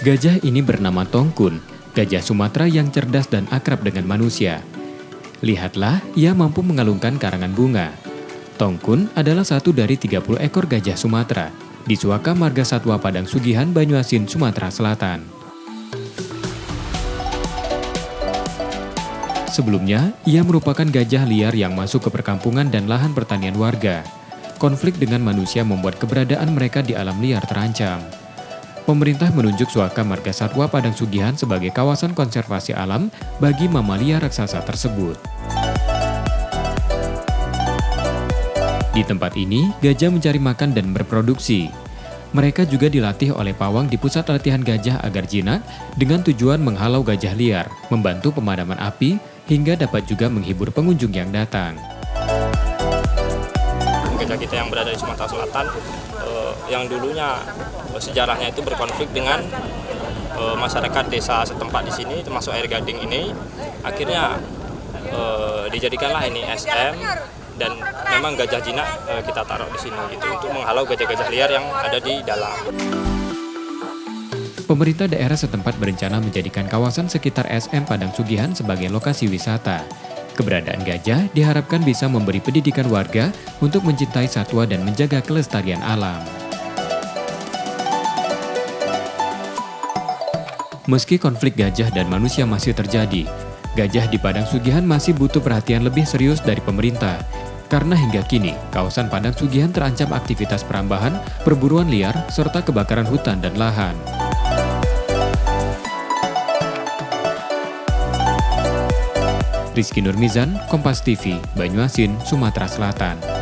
Gajah ini bernama Tongkun, gajah Sumatera yang cerdas dan akrab dengan manusia. Lihatlah, ia mampu mengalungkan karangan bunga. Tongkun adalah satu dari 30 ekor gajah Sumatera di Suaka Marga Satwa Padang Sugihan, Banyuasin, Sumatera Selatan. Sebelumnya, ia merupakan gajah liar yang masuk ke perkampungan dan lahan pertanian warga. Konflik dengan manusia membuat keberadaan mereka di alam liar terancam. Pemerintah menunjuk Suaka Marga Satwa Padang Sugihan sebagai kawasan konservasi alam bagi mamalia raksasa tersebut. Di tempat ini, gajah mencari makan dan berproduksi. Mereka juga dilatih oleh pawang di pusat latihan gajah agar jinak dengan tujuan menghalau gajah liar, membantu pemadaman api, hingga dapat juga menghibur pengunjung yang datang. Gajah kita yang berada di Sumatera Selatan, yang dulunya sejarahnya itu berkonflik dengan masyarakat desa setempat di sini, termasuk Air Gading ini, akhirnya dijadikanlah ini SM, dan memang gajah jinak kita taruh di sini gitu untuk menghalau gajah-gajah liar yang ada di dalam. Pemerintah daerah setempat berencana menjadikan kawasan sekitar SM Padang Sugihan sebagai lokasi wisata. Keberadaan gajah diharapkan bisa memberi pendidikan warga untuk mencintai satwa dan menjaga kelestarian alam. Meski konflik gajah dan manusia masih terjadi, gajah di Padang Sugihan masih butuh perhatian lebih serius dari pemerintah. Karena hingga kini, kawasan Padang Sugihan terancam aktivitas perambahan, perburuan liar, serta kebakaran hutan dan lahan. Rizky Nurmizan, Kompas TV, Banyuasin, Sumatera Selatan.